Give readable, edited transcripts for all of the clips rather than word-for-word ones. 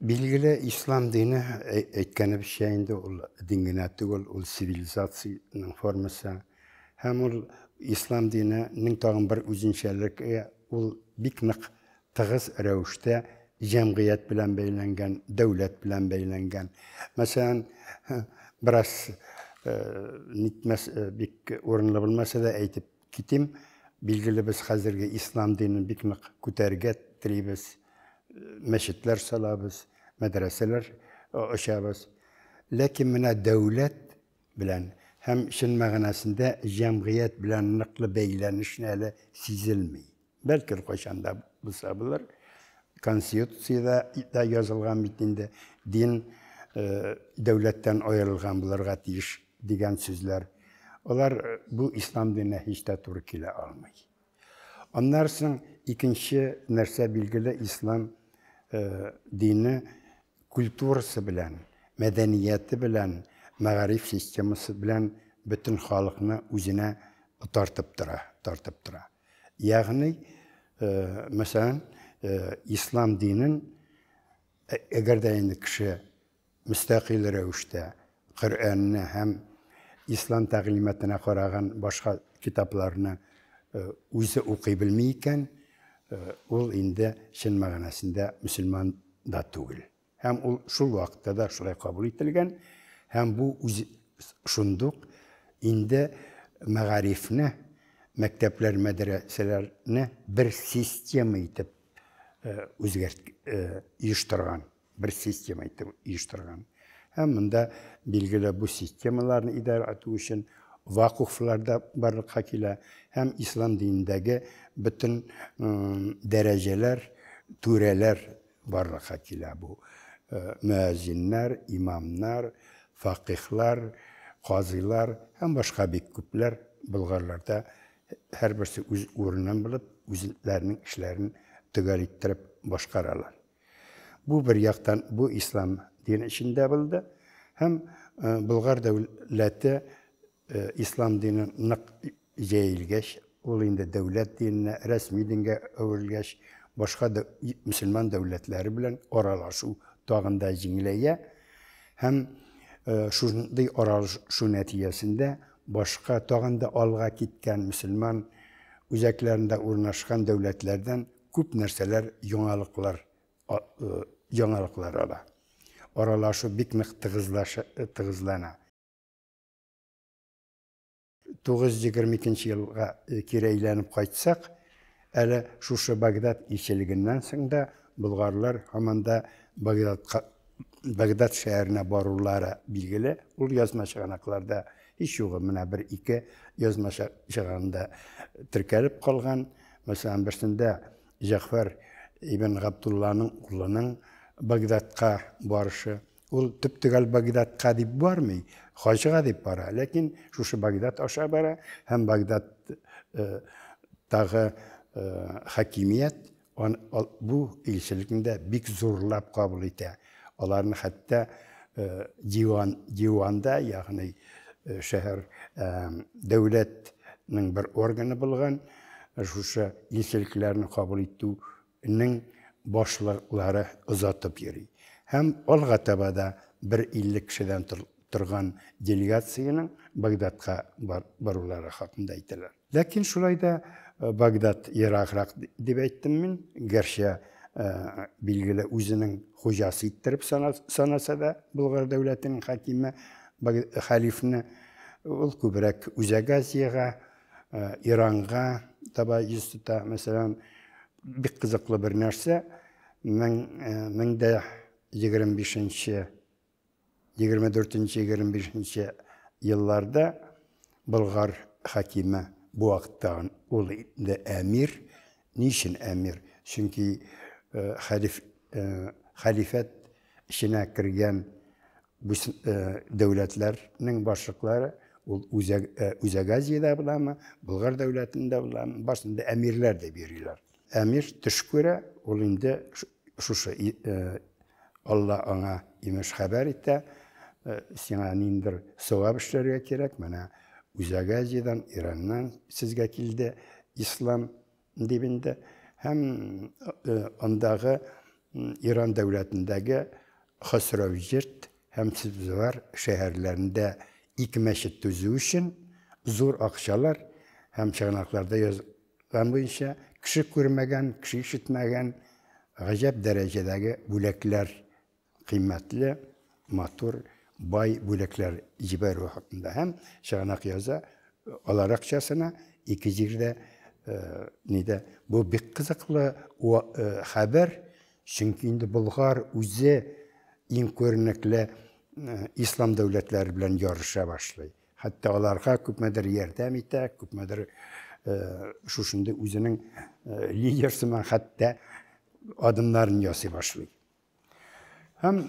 Bilgili İslam dini etkeni bir şeyinde ol dinginatı ol sivilizasyonun forması. Hem ol İslam dininin tağın bir üzünşerlik ol biknik tığız revişte cemiyet bilen beylengen, devlet bilen beylengen. Mesela biraz nitmez bik orunlu bulmasa da eğitip kitim bilgili biz hazırgi İslam dininin biknik kuterget tribes meşitler salabız, medreseler aşabız. Lakin mena devlet bilen hem şin mağanasında cemiyet bilen nıklı beylenişine sizilmeyi. Belki koşanda bu sabırlar. Konstitusiyada da yazılgan bittiğinde din devletten ayrılgan bularga tiyiş diyen sözler. Onlar bu İslam dinine hiç de Türkiye'yle almayı. Ondan sonra ikinci nerse bilgili İslam dini kültürası bilen, medeniyeti bilen, mağarif sistemisi bilen bütün halkını üzerine tartıp tura. Yani mesela İslam dinin eğer de kişi müstakil revişte Kur'an'ını hem İslam talimatına koyargan başka kitaplarını özü okuyabilmeyken ol indi şin mağanasında Müslüman da değil. Hem ol şu vakitte de şuraya kabul edilgen, hem bu şunduk indi mağarifine, mektepler, medreselerine bir sistem itip uyuşturgan, bir sistem itip uyuşturgan. Hem bunda bilgili bu sistemalarını idare ettiği için vakıflarda barlık hakile hem İslam dinindeki bütün dereceler, türeler barlık hakile bu. Müezzinler, imamlar, fakihler, kaziler hem başka bir küpler Bulgarlarda her birisi öz uğrundan bilip özlerinin işlerini tügal ettirip başkararlar. Bu bir yaktan bu İslam dini içinde bildi. Hem Bulgar devleti İslam dininin nık cehilgeç, olayında devlet dinine, resmi dinine öğülgeç, başka da Müslüman devletleri bilen oralaşu tağında cingileye, hem şunday oralaşu neticesinde başka tağında alga gitken Müslüman uzaklarında urnaşkan devletlerden küp nerseler, yanalıklar ala. Oralaşu biknik tığızlana. 922 yılga kireylenip kaytsak, әлі şuşu Bagdad ilçeliğinden sonra Bulgarlar hamanda Bagdad şehrine barurlara bilgili. Ol yazma şağanaklarda hiç yok. Mına bir iki yazma şağanında tırkelip kalgan. Mesela birisinde Cafer İbn Abdullah'ın oğlunun Bagdad'a barışı. Ol tüptügal Bagdad'a dip var mı? Hacığa dip var. Lakin şuşu Bagdad aşağı bara hem Bagdad dağı hakimiyet bu ilçelikinde bik zorlap kabul ete. Onların hatta divanda yani şehir devletinin bir organı bulgan şu ilçeliklerini kabul ettiğinin başlıkları uzatıp yeri. Hem Olgataba'da bir 50 kişiden turgan delegasyonun Bagdad'a baruları hakkında ettiler. Lakin şulayda Bagdad Irak'rak dip ettim min. Gerçi bilgili özünün hocası ittirip sanasa da Bulgar devletinin hakimi halifini ol kübrek Uzagaziyaga, İran'a taba yüzüte mesela bir kızıklı bir nerse 24-25 yıllarda Bulgar hakimi bu vakitten ol emir. Niçin emir? Çünkü halifet işine kirgen bu devletlerin başlıkları Uzagazi'de bulama, Bulgar devletinde bulama, başında emirler de veriyorlar. Emir teşküre olunca şu Allah ona imiş haber etti. Sana nindir sevap işlerine gerek. Bana Uzagazi'den, İran'dan sizge kildi İslam dibinde hem ondaki İran dövlətindəki Xosrovjert hem Sibzvar şehirlerinde iki meşit tüzü için zor akşalar hem çağınaklarda yazılan bu işe kişi görmegen, kişi işitmegen acayip derecedeki bülekler kıymetli, matur, bay bülekler ciberu hakkında hem çağınak yaza olarakçasına iki cirde bu bir kızıklı haber çünkü indi Bulgar üze in körnekle İslam devletleri bilen yarışa başlay. Hatta onlarga küpmedir yerdem ite, küpmedir şu şimdi özünün lidersman hatta adımlarını yası başlay. Hem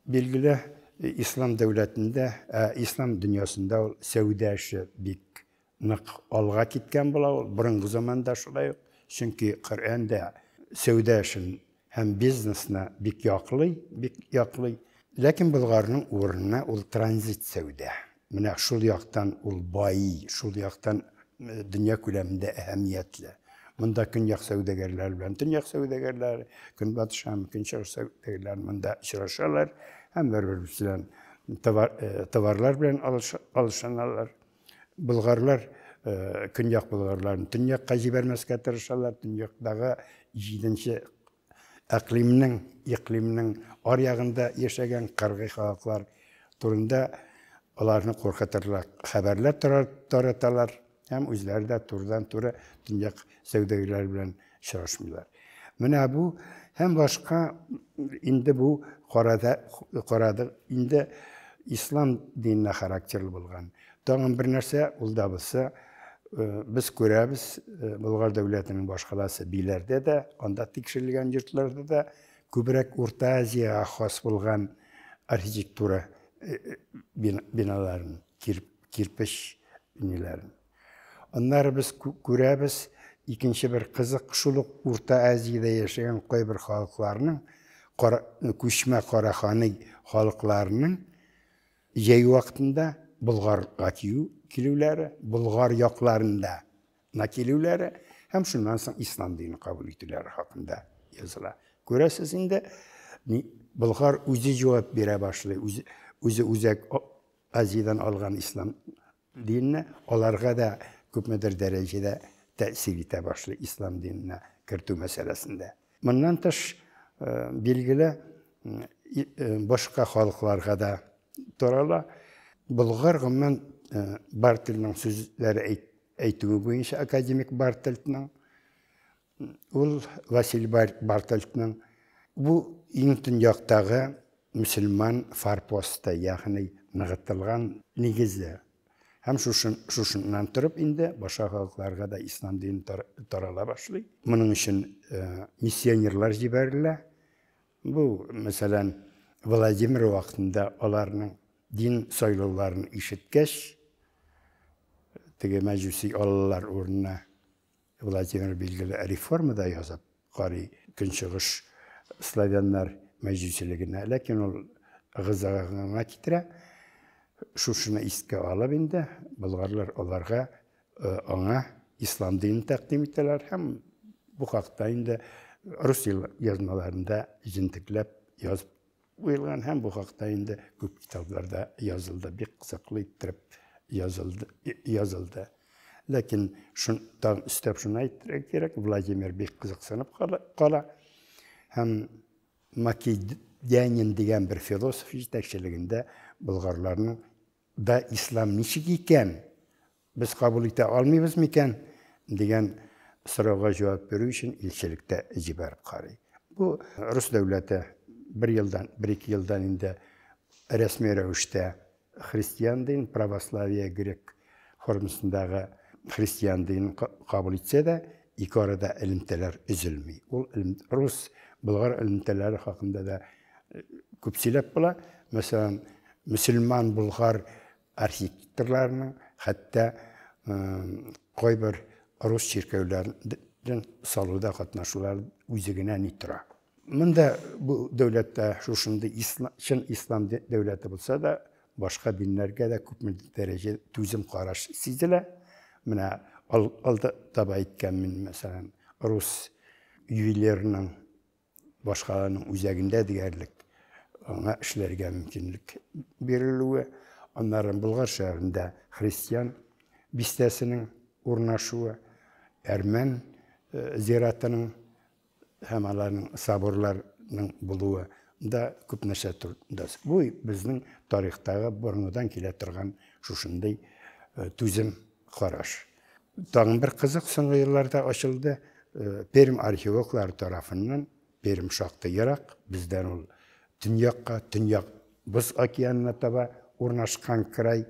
bilgili İslam devletinde, İslam dünyasında sevdaşı bir nık alğa gitken bula, burungu zamanda şulay. Çünkü Kur'an'da sevdaşın hem biznesine bik yaklı. Lakin Bulgar'ın uğruna ol transit sevda. Mine şul yaktan ol bayi, şul yaktan dünya küleminde ehemmiyetli. Mında künyak sevdagerler bilen, tünyak sevdagerler, kün batı Şam, kün şarj sevdagerler mında şiraşarlar. Hem birbirisiyle tavarlar bilen alışanlar. Bulgarlar, künyak Bulgarların tünyakka jibermesке tırışarlar. Tünyaktағы 7. ikliminin arayağında yaşayan kırgı halklar turunda onlarını korkutırlar, haberler taratarlar. Hem özleri de turdan tura tünyak sevdagiler bilen şaşmıyorlar. Mine bu hem başka indi bu Korada indi İslam dinine karakterli bulgan. Dağın bir narsa olda bilse biz görəbiz Bulgar devletinin başkalası bilerde de, onda tekşirilgen yurtlarda da kübrek Orta Aziya'ya has bulgan arxitektura binaların, kirpiç binaların. Onları biz görəbiz ikinci bir kızık şuluk Orta Aziya'da yaşayan koy bir halklarının, köşme Karahanı halklarının yey vaktinde Bulgar'a kilivleri, Bulgar yaklarında nakilivleri hem şundan sonra İslam dinini kabul ettiler hakkında yazılar. Görəsiz indi Bulgar özü cevap bire başlıyor. Özü uzak Aziya'dan algan İslam dinine onlarga da köpmedir derecede tesir ete başlıyor İslam dinine kirtu meselesinde. Bundan tış bilgili başka halklarga da torala Bulgar gımmen Bartel'nin sözleri eğitimi boyunca akademik Bartel'nin ol Vasil Bartel'nin bu İngiltere'deki Müslüman farposta yani nağıtılgan negizde hem şuşundan turip indi başka halklarga da İslam dini tarala başlıyor. Bunun için misyonerler jiberildi. Bu mesela Vladimir vaktinde onların din soylularını işitkeş, tege meclisi alalar uğruna Vladimir bilgili reformada yazıp, qari Künçüğüş Slavyanlar meclisiligine, lakin ol ağızağına kitire, şuşuna iske alıp indi, Bulgarlar onlarga ona İslam dinini takdim ettiler, hem bu haqda indi Rus yazmalarında jintiklep yazıp uyulgan hem bu haqda indi köp kitaplarda yazıldı, bir kızıklı ittirip yazıldı. Lakin şundan üstep şuna aytıraq gerek, Vladimir bir kızıksanıp qala. Hem Makedonian degan bir filosof yetakçiliginde Bulgarlarının da İslam nişik iken, biz kabul ete almayız miken degan soruğa cevap veriş için ilçilikte jiberip qaray. Bu Rus devleti bir-iki yıldan indi resmi rövüşte Hristiyan din, Pravoslavya, Grek formasındağı Hristiyan din kabul etse de iki arada ilimteler üzülmüyor. Rus, Bulgar ilimteleri hakkında da köpçülep bula. Mesela Müslüman Bulgar arxitektorlarının hatta koy bir Rus şirkevlerinin salıda katnaşılar üzerine nitra. Mında bu devlette şuşunda İslam devleti bulsa da başka dinlerge de köp derece tüzüm qaraş sizile. Mına alda taba etken min mesela Rus üyelerinin başkalarının üzerinde diyerlik ona işlerge mümkünlük verilüğü, onların Bulgar şehrinde Hristiyan bistesinin urnaşığı, Ermen ziyaretinin hem alanın sabırlarının buluğu da köp näşe turdas. Bu bizning tarixtagi burundan kile turgan şuşunday tüzüm qaraş. Tağın bir kızık soňgy ýyllarda açıldı. Perim arheologlar tarafından Perim şaxta yarak bizden ol Tünyak Buz okeanına taba urnaşkan kiray.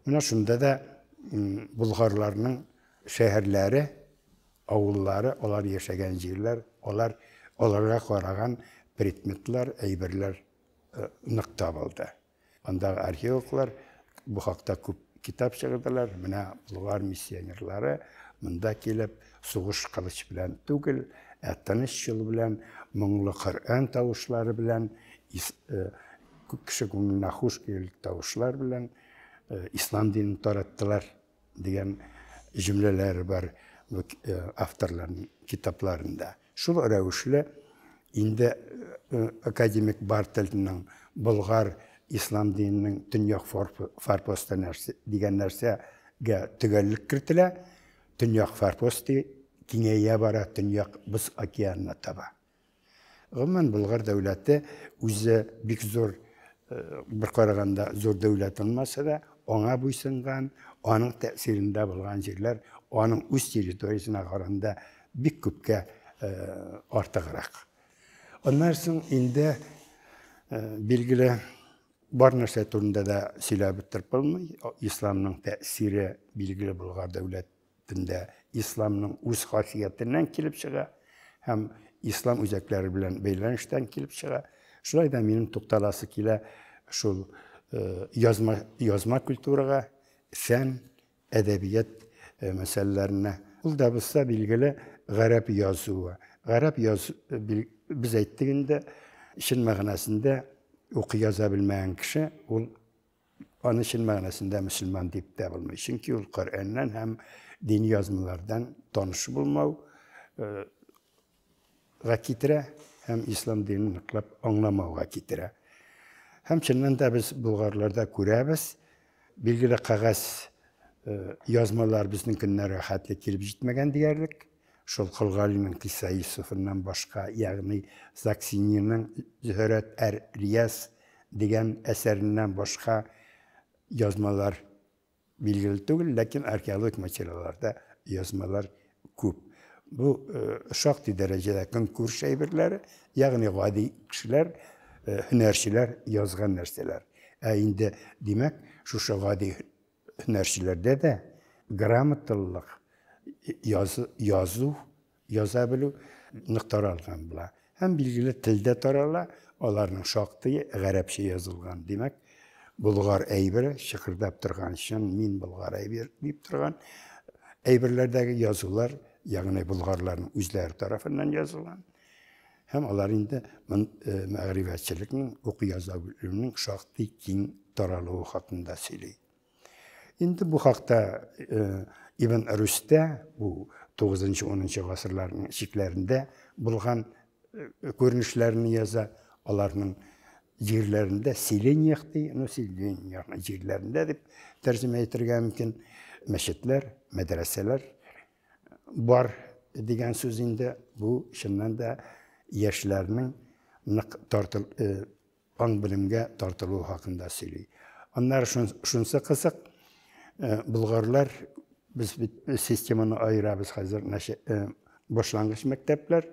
Muna şunda da Bulgarlarning şäherleri, awullary, olar ýaşagan ýerler, olarga qaragan predmetler, eýberler nykta boldy. Onda arheologlar bu hakda köp kitap çygyrdylar. Muna Bulgar missionerlary munda kelip suğuş kılıç bilen tugil, tanış ýol bilen, muňly Qur'an tawuşlary bilen, kişi gönlüne hoş gelip tawuşlar bilen İslam dinini tarattılar diyen cümleler var bu avtorların kitaplarında. Şul rewişle indi akademik Bartel'nin Bulgar İslam dininin Tünyak farpostu diyen närsege tügellik kirtile. Tünyak farpostu kiňeýe bara Tünyak Buz okeanına taba. Gymman Bulgar döwleti üze bik zor bir qaraganda zor döwlet olmasa da ona buýsungan, onun täsirinde bolgan ýerler, onun üst territoriýasyna garanda bik köpke artygyrak. Ondan soň indi bilgili bar näse turunda da silap bitirip bolmaý. İslamyň täsiri bilgili Bulgar döwletinde İslamyň üz hasyýetinden kilip çyga, hem İslam özekleri bilen beýlenişden kilip çyga. Şulayda menin toktalasy kile şol yazma kulturaga, fen, edebiyat meselelerine. Bul da bolsa bilgili garap ýazuwy. Garap biz aýtdyginde şin magnasynda oky ýaza bilmeýän kişi ol onu şin magnasynda musulman diýip de bolmaý. Çünki ol Qur'andan hem dini ýazmalardan tanyş bolmaw gakitire hem İslam dinini nyklap anlamawga kitire. Hem çinden de biz Bulgarlarda göräbis, bilgili kagaz yazmalar bizning günlere hatly kelip jitmegen diýerlik. Şol Qılgalynyň Kissa Yusuf'undan başka, ýagny Zaksiniýanyň Zöhret er-Riyas digen eserinden başka yazmalar bilgili tugil, lakin arkeologik materiallarda yazmalar köp. Bu şakti derecede konkurs eýberleri, ýagny gady kişiler, hünerçiler yazgan nerseler. Indi demek şu gady hünerçilerde de grammatlyk yaza bilүү taralgan bula. Hem bilgili tilde tarala, olaryň şakty garapça yazılgan. Demek Bulgar eýberi şykırdap turgan şan min Bulgar eýber diýip turgan eýberlerdäki ýazular ýagny Bulgarlaryň üzleri tarapyndan yazılgan. Hem olar indi magribatçilikniň oky ýaza bilýäriniň şakty kiň taralygy hakynda söýleýär. Indi bu hakda İbn Rüşdä bu 9-njy 10-njy gasyrlaryň şiklerinde bulgan görnüşlerini ýaza, olaryň ýerlerinde Silenýakdy, no Silenýak ýerlerinde dip terjime etdirgen mümkin meşitler, medreseler bar digen söz indi bu şundan da ýaşlarynyň aň bilimge tartylygy hakynda söýleýär. Onlar şunsa kısak Bulgarlar biz sistemany aýyrabys hazır başlangıç mektepler,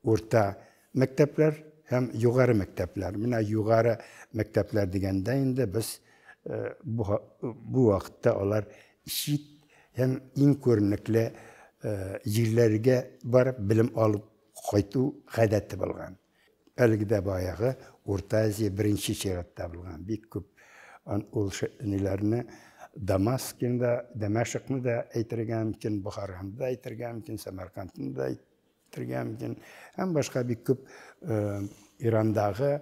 orta mektepler hem ýogary mektepler. Mine ýogary mektepler digende indi biz bu wagtda olar işit hem iň körnekli ýerlerge barıp bilim alıp gaýtuu gadatty bolgan. Elgide bayağı Orta Aziýa birinçi çeýratda bolgan. Bik köp ol şeýlerini Damaskynda, Damaşykny da aýtyrgan mümkin, Buhara'da da aýtyrgan mümkin, Samarkandda da aýtyrgan mümkin. Hem başga bik köp İrandagy,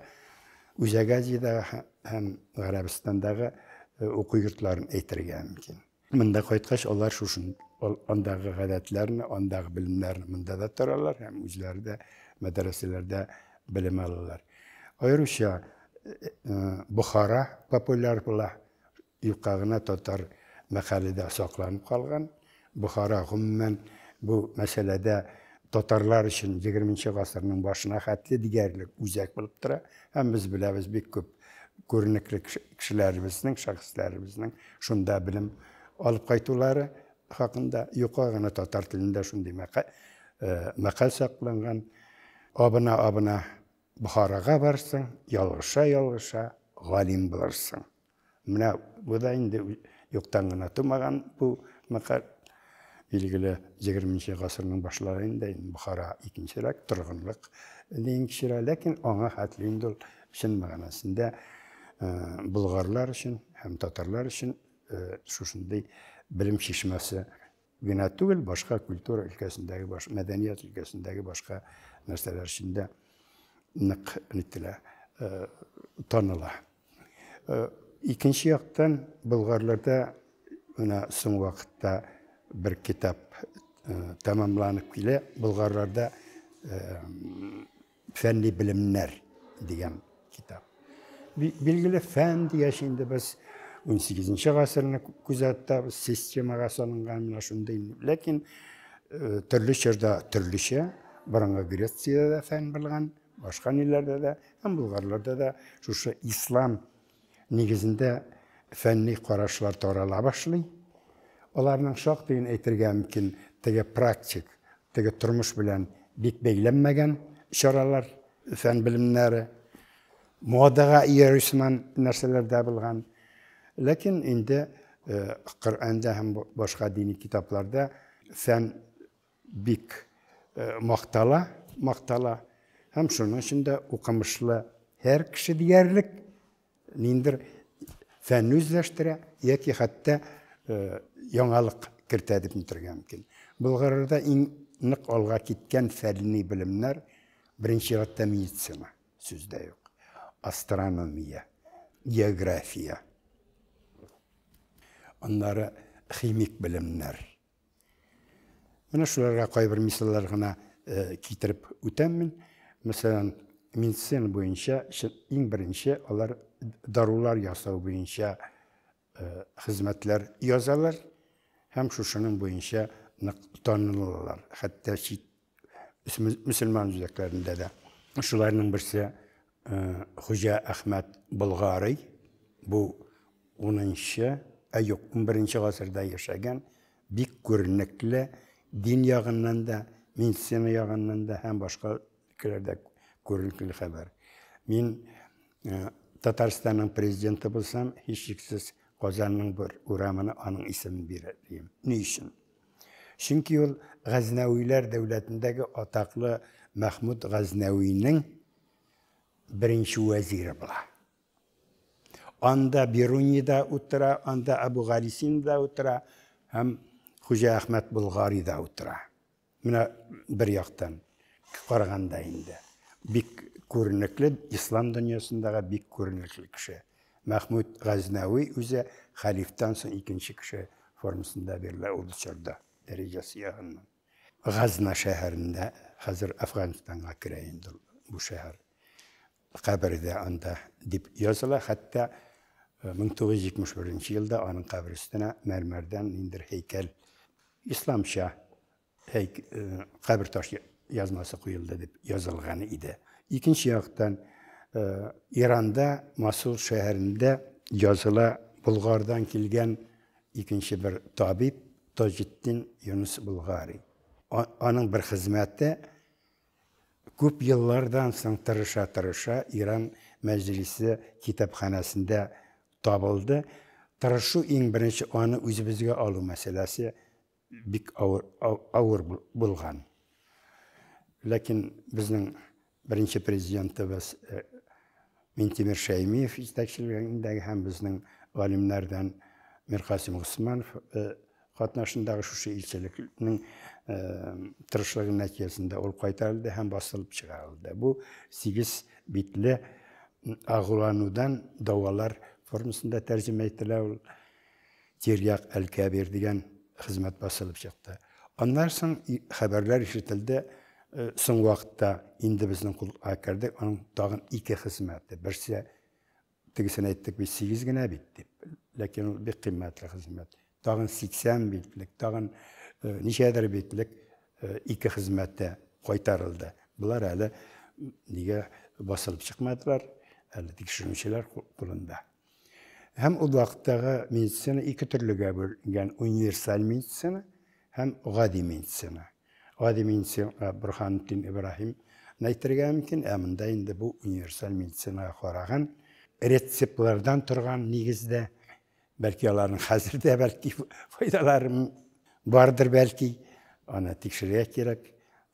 Uzak Aziýada hem Arabistandagy oky ýurtlaryny aýtyrgan mümkin. Munda gaýtgaç olar şuşun ondagy gadatlaryny, ondagy bilimlerini munda da taralar, hem özleri de medreselerde bilim alırlar. Ayrıca Bukhara popüler bula yukarına tutar mekalede saklanıp kalgan. Bukhara gümmen bu meselede Tatarlar için 20. asırın başına hatta diğerlik uzak bulup dura. Hem biz biliriz bir köp görünekli kişilerimizin, şahıslarımızın şunda bilim alıp kaytıları hakkında yukarına Tatar dilinde şunday makal saklangan. Abına Bukhara'ga varsın, yalgışa galim bulursun. Mine bu da indi yoktan gına tutmagan bu makal ilgili 20. asırın başlarında Bukhara ikincilik, turgunluk deyin kişiler. Lakin ona hatliğinde ol için mağanasında Bulgarlar için hem Tatarlar için şuşunday bilim şişmesi güne tügül başka kültür ülkesindeki, medeniyet ülkesindeki başka meseleler içinde nitile tanıla. İkinci yaktan Bulgarlarda son vakitte bir kitap tamamlanıp bile Bulgarlarda fenli bilimler diyen kitap. Bilgili fen diye şimdi biz 18. asırını kuzatta sistemaga salıngan şundayım. Lakin türlü şerde türlüçe Baranga Gresya'da da fen bilgan, başka illerde de hem Bulgarlarda da şu İslam negizinde fenli qaraşlar tarala başlay. Onlarning şoqtayın aytırgan mümkün tege praktik, tege turmuş bilen bek beylenmegen işaralar, fen bilimleri, modaga yarışman narsalarda bilgan. Lakin indi Kur'an'da hem başka dini kitaplarda fen bek maktala hem şunun içinde okumışlı her kişi diyerlik nindir fenni özleştire yaki hatta yangalık kirtedip nitirgen mümkün. Bulgarlarda nik olga kitken fenni bilimler birinci hatta medisina sözde yok. Astronomiya, geografiya. Onları kimik bilimler. Bana şulara koy bir misallar gına kitirip ötemmin. Mesela medisina boyunca en birinci onlar darular yasağı boyunca hizmetler yazarlar. Hem şunun boyunca tanınırlar. Hatta Müslüman yüzeklerinde de. Şularının birisi Hoca Ahmet Bulgari. Bu 11. asırda yaşayan bir görünekli din yağından da, medisina yağından da hem başka ülkelerde görünekli haber. Ben Tataristan'ın prezidenti bulsam hiç şüphesiz Kozan'ın bir uğramını onun ismini vereyim. Niçin? Çünkü yol Gaznaviler devletindeki ataklı Mahmud Gaznavi'nin birinci veziri bula. Anda Biruni'de otura, anda Abu Ghalisin'de otura, hem Hoca Ahmet Bulgari'de otura. Buna bir yaktan Karaganda indi. Bir görünekli İslam dünyasındaki bir görünekli kişi. Mahmud Gaznavi özü haliften sonra ikinci kişi formasında verilir oluşurdu derecesi yağından. Gazna şehrinde hazır Afganistan'a kireyindi bu şehir. Kabirde anda dip yazılı hatta 1971 yılda onun kabrisine mermerden indir heykel İslam Şah kabir taşı yazması koyuldu dip yazılganı idi. İkinci yaktan İran'da Mosul şehrinde yazılı Bulgar'dan gelgen ikinci bir tabip Taceddin Yunus Bulgari. Onun bir hizmeti köp yıllardan sonra tırışa İran Meclisi kitapxanasında tabıldı. Tırışı en birinci onu özümüzge alı meselesi bik ağır bulgan. Lakin bizim birinci prezidentimiz Mintemir Şaymiyev istekçiliğinde hem bizim alimlerden Mirqasim Osmanov katnaşındaki şu ilçelikinin tırışlığın neticesinde olup kaytarıldı hem basılıp çıkarıldı. Bu 8 bitli ağılanudan davalar formasında tercüme ettiler. Tiryak El-Kabir diyen hizmet basılıp çıktı. Ondan sonra haberler işitildi. Соң вакытта инде безнең кулга керде, аның тагын 2 хезмәте. Берсе тегесен әйттек, без 8 генә бит дип. Ләкин ул бик кыйммәтле хезмәт. Тагын 80 битлек, тагын ничәдер битлек 2 хезмәте кайтарылды. Булар әле нигә басылып чыкмадылар, әле тикшерүчеләр кулында. Һәм ул вакыттагы медицина 2 төрлегә бүленгән: универсаль медицина һәм гади медицина. Гади медицина Бурхановтин Ибраһим әйтергә мөмкин, ә монда инде бу универсаль медицинага караган рецептлардан торган нигездә, бәлки аларның хәзердә бәлки файдалары бардыр, бәлки аны тикшерергә кирәк.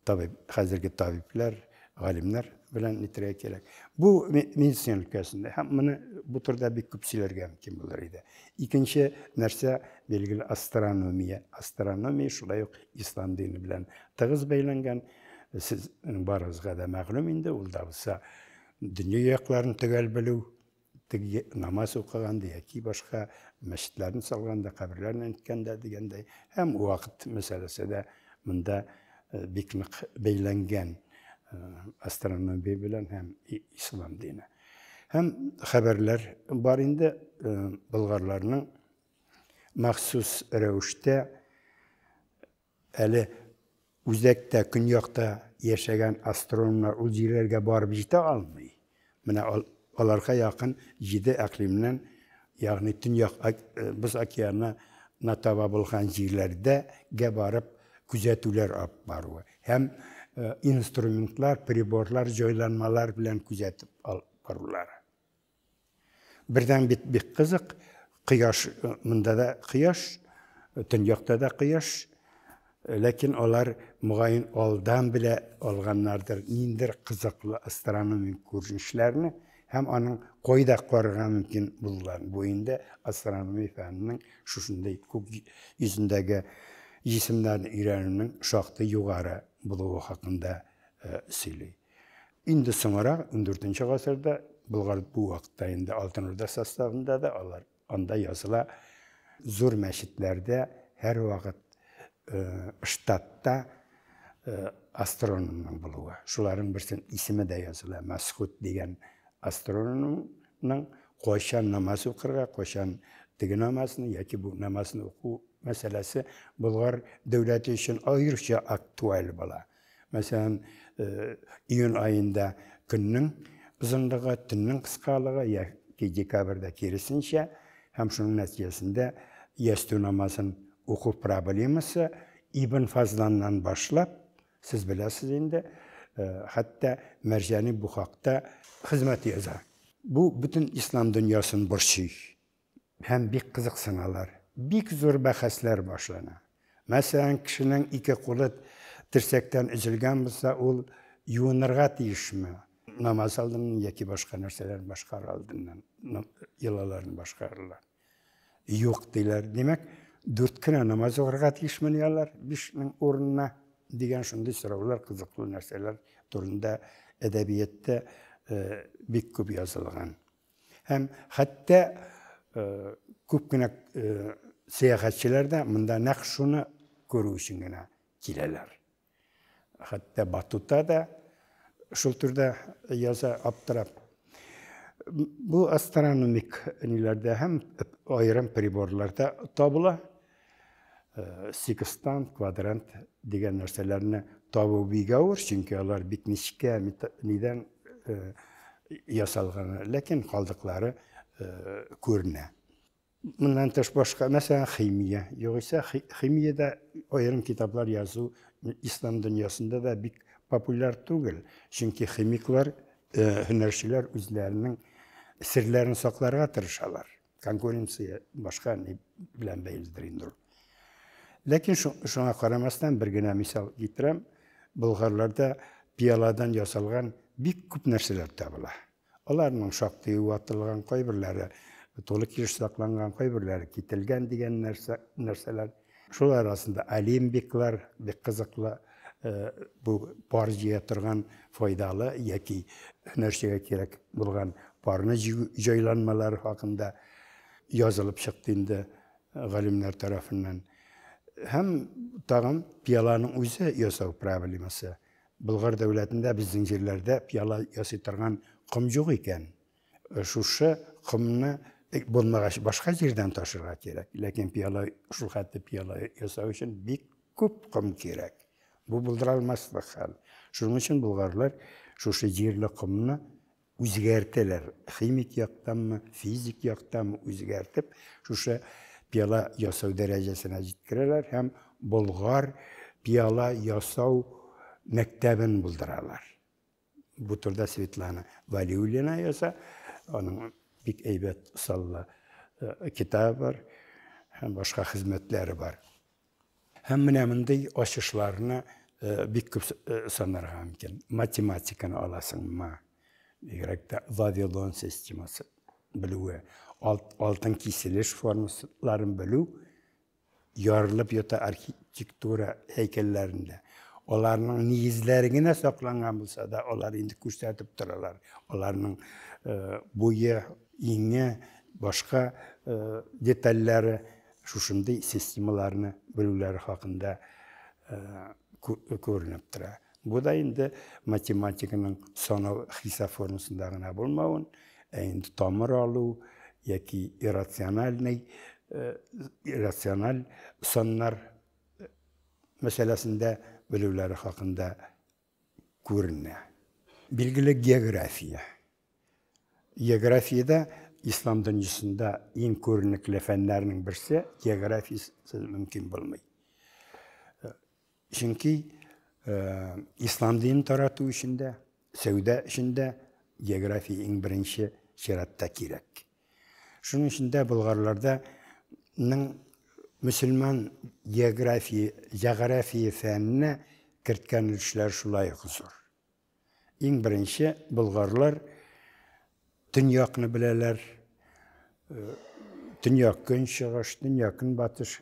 Хәзерге табиблар, галимнәр белән нитрә кирәк. Бу медицина өлкәсендә һәм моны бу турда бик күп сөйләргә мөмкин булыр иде. Икенче нәрсә билгеле астрономия. Астрономия шулай ук ислам дине белән тыгыз бәйләнгән. Сез барыгызга да мәгълүм инде, ул да булса дөнья якларын төгәл белү, намаз укыганда яки башка мәчетләрне салганда, каберләрне әйткәндә дигәндәй, һәм вакыт мәсьәләсе дә монда бик нык бәйләнгән. Astronomiya белән һәм ислам дине. Һәм хәбәрләр бар инде, болгарларның махсус рәвештә әле үзәктә, көньякта яшәгән астрономнар ул җирләргә барып җитә алмый. Менә аларга якын 7 әклимнән, ягъни төньяк Боз океаны таба булган җирләрдә барып күзәтүләр алып баруы. Һәм инструментлар, приборлар, җайланмалар белән күзәтеп алып барулары. Бердән бик кызык, кояш, монда да кояш, төньякта да кояш, ләкин алар мөгаен алдан белә алганнардыр ниндидер кызыклы астрономик күренешләрне, һәм аның кайда карарга мөмкин булган. Бу инде астрономия фәненең шушындай күк йөзендәге җисемнәрне өйрәнүнең шактый югары булуы хакында сөйли. Инде соңрак 14нче гасырда Болгар бу вакытта инде Алтын Урда составында да алар анда языла. Зур мәчетләрдә һәр вакыт штатта астрономның булуы. Шуларның берсен исеме дә языла. Мәсхут дигән астрономның кайчан намаз укырга, кайчан теге намазны яки бу намазны уку мәсьәләсе Болгар дәүләте өчен аеруча актуаль була. Мәсәлән, июнь айында көннең узынлыгы, төннең кыскалыгы яки декабрьдә киресенчә, һәм шуның нәтиҗәсендә ястү намазын уку проблемасы Ибн Фазланнан башлап, сез беләсез инде, хәтта Мәрҗани бу хакта хезмәт яза. Бу бөтен ислам дөньясын борчый һәм бик кызыксыналар. Бик зур бәхәсләр башлана. Мәсәлән, кешенең 2 кулы терсәктән өзелгән булса, ул юынырга тиешме? Намаз алдыннан яки башка нәрсәләр башкар алдыннан, йолаларын башкаралар. Юк диләр. Димәк, 4 кенә намаз укырга тиешме диялар 5нең урынына дигән шундый сораулар, кызыклы нәрсәләр турында әдәбиятта бик күп язылган. Һәм хәтта күп кенә сәяхәтчеләр дә монда нәкъ шуны күрү өчен генә киләләр. Хәтта Батута да шул турда яза, аптырап. Бу астрономик ниләрдә һәм аерым приборларда табыла. Секстант, квадрант дигән нәрсәләрне табу бик авыр, чөнки алар бик нечкә нидән ясалган, ләкин калдыклары күренә. Моннан тыш башка, мәсәлән, химия. Югыйсә, химиядә аерым китаплар язу ислам дөньясында да бик популяр түгел. Чөнки химиклар, һөнәрчеләр үзләренең серләрен сакларга тырышалар. Конкуренция башка белән бәйледер инде. Ләкин шуңа карамастан бер генә мисал китерәм. Болгарларда пияладан ясалган бик күп нәрсәләр табыла. Аларның шактый ватылган, кайберләре толы киреш сакланган, кайберләре кителгән дигән нәрсәләр. Шул арасында алимбиклар бик кызыклы, бу пар җыя торган файдалы яки һөнәрчегә кирәк булган парны җайланмалары хакында язылып чыкты инде галимнәр тарафыннан. Һәм тагын пияланың үзе ясау проблемасы Bulgar dövlətində bizim җирләрдә пияла ясый торган ком юк икән. Шушы комны булмагач башка җирдән ташырга кирәк. Ләкин пияла шул хәтле пияла ясау өчен бик күп ком кирәк. Бу булдыра алмаслык хәл. Шуның өчен булгарлар шушы җирле комны үзгәртәләр. Химик яктанмы, физик яктанмы үзгәртеп, шушы пияла ясау дәрәҗәсенә җиткерәләр һәм Болгар пияла ясау мәктәбен булдыралар. Бу турда Светлана Валиуллина яса, аның бик әйбәт саллы китабы бар, һәм башка хезмәтләре бар. Һәм менә мондый ачышларны бик күп санарга мөмкин. Математиканы аласыңмы? Бигрәк Вавилон системасы белүе, алтын киселеш формулаларын белү, ярылып ята архитектура һәйкәлләрендә. Оларның нигезләре генә сакланган булса да, алар инде күрсәтеп торалар. Аларның буе, иңе, башка детальләре шушындый системаларны белүләре хакында күренеп тора. Бу да инде математиканың санау хисап формасында гына булмавын, инде тамыр алу яки иррациональ саннар мәсьәләсендә белүләре хакында күренә. Билгеле география. Географиядә ислам дөньясында иң күренекле фәннәрнең берсе географиясыз мөмкин булмый. Чөнки ислам динен тарату эшендә, сәүдә эшендә география иң беренче чиратта кирәк. Шуның эчендә болгарларда мөселман география фәненә керткән эшләр шулай зур. Иң беренче болгарлар төньякны беләләр. Төньяк көнчыгыш, төньяк көнбатыш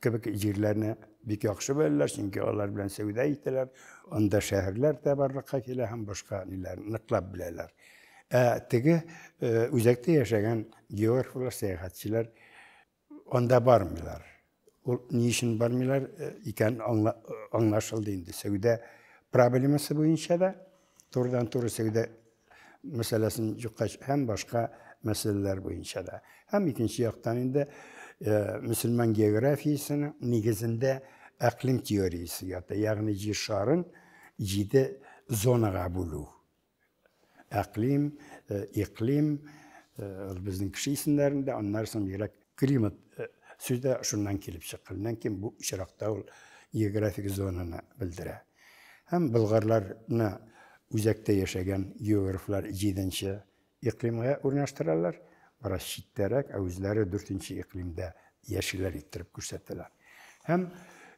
кебек җирләрне бик яхшы беләләр, чөнки алар белән сәүдә итәләр. Анда шәһәрләр дә барлыкка килә һәм башка ниләрне ныклап беләләр. Теге үзәктә яшәгән географлар, сәяхәтчеләр анда бармыйлар. Ул ни өчен бармыйлар икән аңлашылды инде. Сәүдә проблемасы буенча да турыдан-туры сәүдә мәсьәләсен юкка һәм башка мәсьәләләр буенча да. Һәм икенче яктан инде мөселман географиясының нигезендә әклим теориясе ята, ягъни җир шарын 7 зонага бүлү. Әклим, иклим, безнең кеше исемнәрендә, аннан соң бигрәк климат сүздә шуннан килеп чыкканнан кин бу чиракта ул географик зонаны белдерә. Һәм болгарларны үзәктә яшәгән географлар 7нче иклимгә урнаштыралар, бераз читтәрәк, үзләре 4нче иклимдә яшиләр иттереп күрсәтәләр. Һәм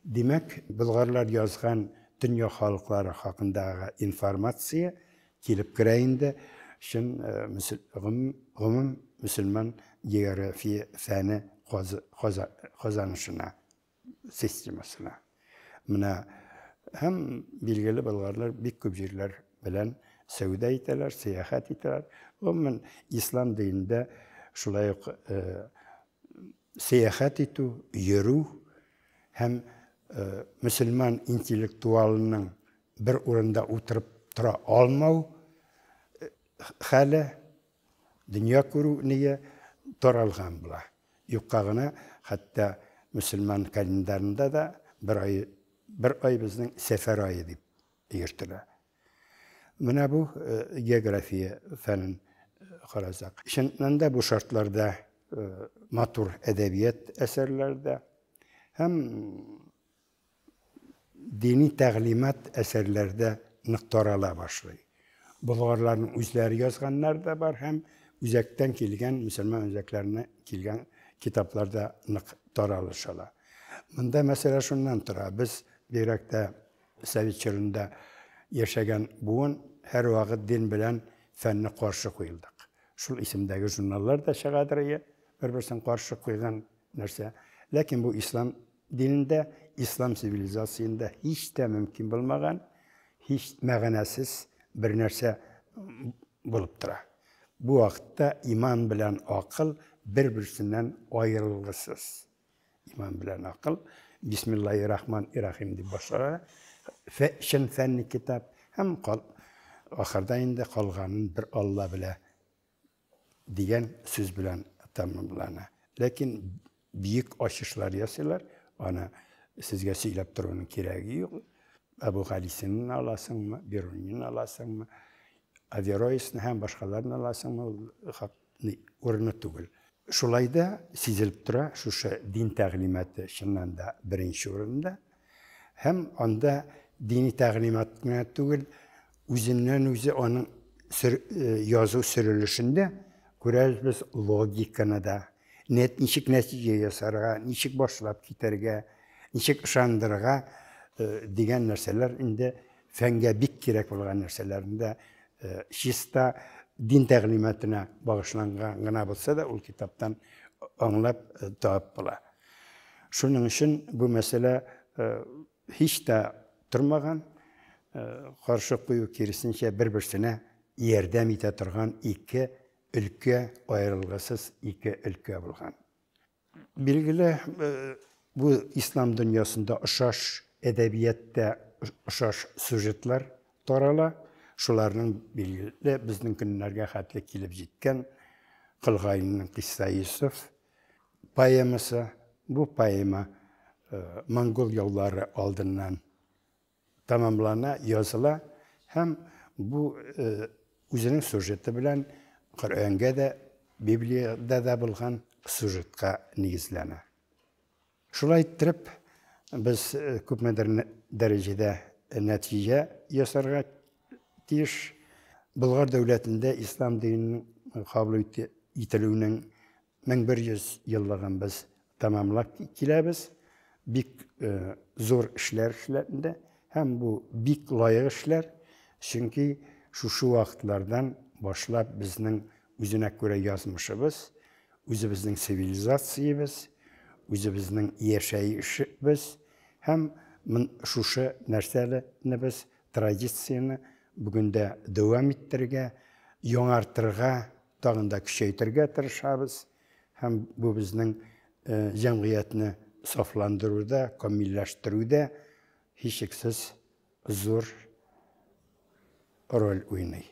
димәк, болгарлар язган дөнья халыклары хакындагы информация килеп керә инде шин гомум мөселман география фәне казанышына, системасына. Менә һәм билгеле болгарлар бик күп җирләр белән сәүдә итәләр, сәяхәт итәләр. Гомумән ислам динендә шулай ук сәяхәт итү, йөрү һәм мөселман интеллектуалының бер урында утырып тора алмау хәле дөнья күрү нигә таралган була. Юкка гына хәтта мөселман календарында да бер ай безнең сәфәр айы дип йөртелә. Менә бу география фәнен карасак. Чыннан да бу шартларда матур әдәбият әсәрләрдә һәм дини тәгълимат әсәрләрдә нык тарала башлый. Болгарларның үзләре язганнар да бар һәм үзәктән килгән, мөселман үзәкләренә килгән китапларда нык таралышала. Монда мәсьәлә шуннан тора. Без бигрәк тә Совет чорында яшәгән буын һәр вакыт дин белән фәнне каршы куелдык. Шул исемдәге журналлар да чыгадыр, бер-берсен каршы куйган нәрсә. Ләкин бу ислам динендә, ислам цивилизациясендә һич тә мөмкин булмаган, һич мәгънәсез бер нәрсә булып тора. Бу вакытта иман белән акыл бер-берсеннән аерылгысыз. Иман белән акыл, бисмиллаһир-рахманир-рахим дип башлана шын фәнни китап, һәм ахырда инде калганын бер Алла белә дигән сүз белән тәмамлана. Ләкин бик ачышлар ясыйлар, аны сезгә сөйләп торуның кирәге юк. Абу Халисин аласыңмы, Бирунин аласыңмы, Авероисны һәм башкаларны аласыңмы, ул урыны түгел. Шулай да сизелеп тора, шушы дин тәгълиматы чыннан да беренче урында. Һәм анда дини тәгълимат кына түгел, үзеннән үзе аның язу сөрелешендә күрәбез без логиканы да, ничек нәтиҗә ясарга, ничек башлап китәргә, ничек ышандырырга дигән нәрсәләр инде фәнгә бик кирәк булган нәрсәләрендә чиста дин тәгълиматына багышланган гына булса да, ул китаптан аңлап табып була. Шуның өчен бу мәсьәлә һич тә тормаган, каршы кую киресенчә бер-берсенә ярдәм итә торган ике өлкә, аерылгысыз ике өлкә булган. Билгеле, бу ислам дөньясында ошаш әдәбиятта ошаш сюжетлар тарала. Шуларның билгеле безнең көннәргә хәтле килеп җиткән Кылгайның Кисса Юсуф поэмасы. Бу поэма монгол яулары алдыннан тамамлана, языла һәм бу үзенең сюжеты белән Коръәнгә дә, Библиядә дә булган сюжетка нигезләнә. Шулай итеп, без күпмедер дәрәҗәдә нәтиҗә ясарга тиеш. Болгар дәүләтендә ислам диненең кабул ителүенең 1100 еллыгын без тамамлап киләбез. Бик зур эшләр эшләнде һәм бу бик лаек эшләр, чөнки шушы вакытлардан башлап безнең үзенә күрә язмышыбыз, үзебезнең цивилизациябез, үзебезнең яшәешебез һәм шушы нәрсәләрне без традицияны бүгендә дәвам иттерергә, яңартырга, тагын да көчәйтергә тырышабыз һәм бу безнең җәмгыятьне сафландыруда, камилләштерүдә һичшиксез зур роль уйный.